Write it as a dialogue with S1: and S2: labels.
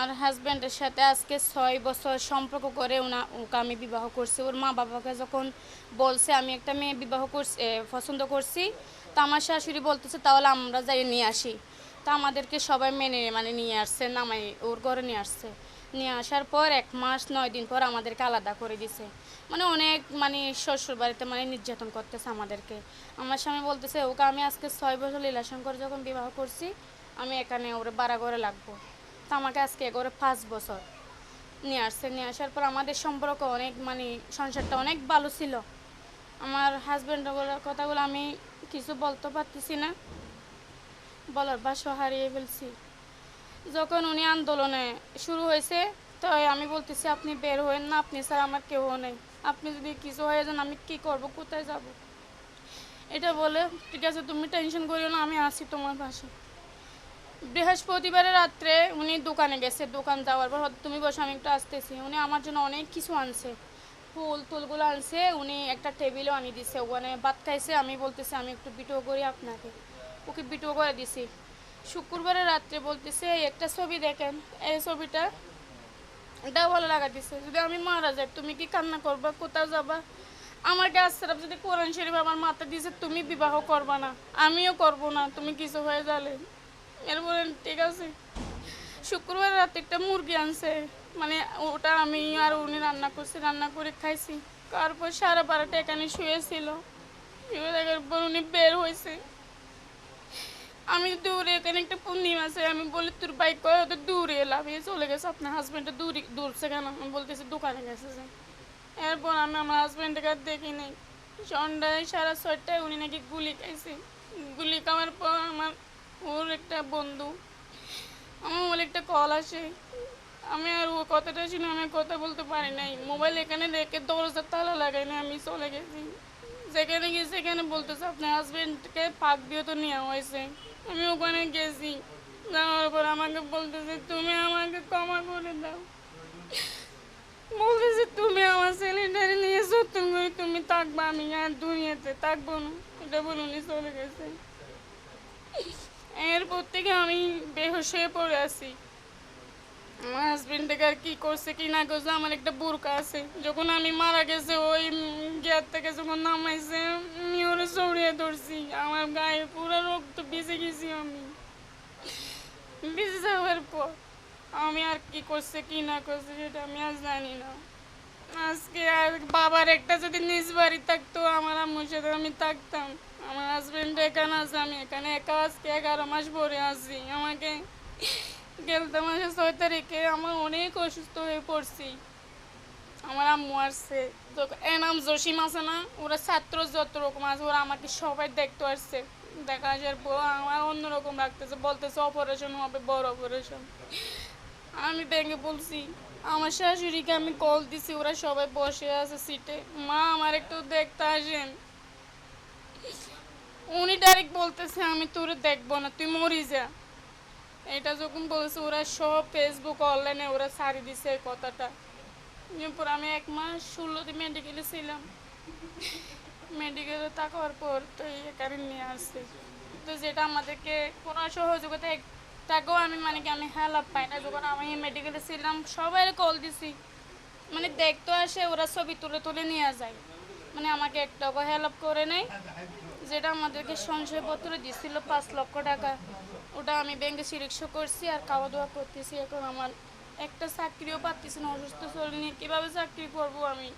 S1: আমার হাজব্যান্ডের সাথে আজকে 6 বছর সম্পর্ক করে ওকে আমি বিবাহ করছি। ওর মা বাবাকে যখন বলছে আমি একটা মেয়ে বিবাহ করছি, পছন্দ করছি, তো আমার শাশুড়ি বলতেছে তাহলে আমরা যাই নিয়ে আসি। তা আমাদেরকে সবাই মেনে নিয়ে আসছে, নামাই ওর ঘরে নিয়ে আসছে। নিয়ে আসার পর 1 মাস 9 দিন পর আমাদেরকে আলাদা করে দিছে। অনেক শ্বশুর বাড়িতে নির্যাতন করতেছে আমাদেরকে। আমার স্বামী বলতেছে ওকে আমি আজকে 6 বছর রিলেশন করে যখন বিবাহ করছি, আমি এখানে ওরে বাড়া ঘরে লাগবো। তো আমাকে আজকে এগোরে 5 বছর নিয়ে আসছে। নিয়ে আসার পর আমাদের সম্পর্ক অনেক সংসারটা অনেক ভালো ছিল। আমার হাজব্যান্ডের কথাগুলো আমি কিছু বলতে পারতেছি না, বলার ভাষা হারিয়ে ফেলছি। যখন উনি আন্দোলনে শুরু হয়েছে, তো আমি বলতেছি আপনি বের হয়েন না, আপনি স্যার আমার কেউ নেই, আপনি যদি কিছু হয়ে যান আমি কি করব, কোথায় যাব। এটা বলে ঠিক আছে তুমি টেনশন করিও না, আমি আসি তোমার পাশে। বৃহস্পতিবারের রাত্রে উনি দোকানে গেছে, দোকান যাওয়ার পর তুমি বসে আমি একটু আসতেছি, উনি আমার জন্য অনেক কিছু আনছে, ফুল টুলগুলো আনছে। উনি একটা টেবিলও আনি দিছে, ওখানে ভাত খাইছে। আমি বলতেছি আমি একটু ভিডিও করি আপনাকে, ওকে ভিডিও করে দিছি। শুক্রবারের রাত্রে বলতেছে একটা ছবি দেখেন, এই ছবিটা এটাও ভালো লাগা দিছে, যদি আমি মারা যাই তুমি কি কান্না করবা, কোথাও যাবা। আমার গাছ খারাপ যদি কোরআন শরীফ আমার মাথা দিয়েছে তুমি বিবাহ করবা না, আমিও করব না, তুমি কিছু হয়ে যালে। এরপরে ঠিক আছে, শুক্রবার রাতে একটা মুরগি আনছে, ওটা আমি আর উনি রান্না করছি, রান্না করে খাইছি। তারপর 12:30 এখানে শুয়েছিল, শুয়ে দেখার পর উনি বের হয়েছে। আমি দূরে এখানে একটা পূর্ণিমা আছে, আমি বলি তোর বাইক করে ওদের দূরে লাভিয়ে চলে গেছে, আপনার হাজব্যান্ডটা দূরছে কেন, আমি বলতেছি দোকানে গেছে যে। এরপর আমি আমার হাজব্যান্ডকে আর দেখি নাই। সন্ধ্যায় 6:30 উনি নাকি গুলি খাইছে। গুলি খাওয়ার পর ওর একটা বন্ধু আমার বলে একটা কল আসে, আমি আর ও কথাটা শুনে আমি কথা বলতে পারি নাই, মোবাইল এখানে রেখে দরজার তালা লাগাই না, আমি চলে গেছি। যেখানে গেছি সেখানে বলতেছে আপনার হাজব্যান্ডকে পাক দিয়ে তো নেওয়া হয়েছে। আমি ওখানে গেছি, যাওয়ার পর আমাকে বলতেছে তুমি আমাকে ক্ষমা করে দাও, বলতেছে তুমি আমার ছেলেটারে নিয়েছো, তুমি থাকবা, আমি আর দুনিয়াতে থাকবো না, এটা বলে উনি চলে গেছে। এরপর থেকে আমি বেহুশ হয়ে পড়ে আছি। আমার হাজবেন্ডকে আর কি করছে কি না করছে, আমার একটা বোরকা আছে, যখন আমি মারা গেছে ওই গেট থেকে যখন নামাইছে আমি ওরা চড়িয়ে ধরছি, আমার গায়ে পুরো রক্ত ভিজে গেছি। আমি ভিজে যাওয়ার পর আমি আর কি করছে কি না করছে সেটা আমি আর জানি না। আজকে আর বাবার একটা যদি নিজ বাড়ি থাকতো আমার আম্মুর সাথে আমি থাকতাম। আমার হাজবেন্ড এখানে আছে, আমি এখানে একা আজকে 11 মাস ভরে আছি। আমাকে গেলতে মাসে 6 তারিখে আমার অনেক অসুস্থ হয়ে পড়ছি। আমার আম্মু আসছে, এনাম জসিম আছে না, ওরা ছাত্র যত রকম আছে ওরা আমাকে সবাই দেখতে আসছে। দেখা আসার পর আমার অন্যরকম লাগতেছে, বলতেছে অপারেশন হবে, বড় অপারেশন। আমি ভেঙে বলছি, আমার শাশুড়িকে আমি কল দিছি, ওরা সবাই বসে আছে সিটে, মা আমার একটু দেখতে আসেন। উনি ডাইরেক্ট বলতেছে আমি তোরে দেখবো না, তুই মরি যা। এটা যখন বলছে ওরা সব ফেসবুক অনলাইনে ওরা ছাড়ি দিছে এই কথাটা। এরপর আমি 1 মাস 16 দিন মেডিকেলে ছিলাম। মেডিকেলে থাকার পর তো এখানে নিয়ে আসছে, তো যেটা আমাদেরকে কোনো সহযোগিতা তাকেও আমি আমি হেল্প পাই না। যখন আমি মেডিকেলে ছিলাম সবাই কল দিছি, দেখতে আসে, ওরা ছবি তুলে তুলে নিয়ে যায়, আমাকে একটাও হেল্প করে নেই। যেটা আমাদেরকে সঞ্চয়পত্র দিছিল 5 লক্ষ টাকা, ওটা আমি ব্যাংকে চিকিৎসা করছি আর খাওয়া দাওয়া করতেছি। এখন আমার একটা চাকরিও পাচ্ছি না, অসুস্থ শরীর নিয়ে কীভাবে চাকরি করবো আমি।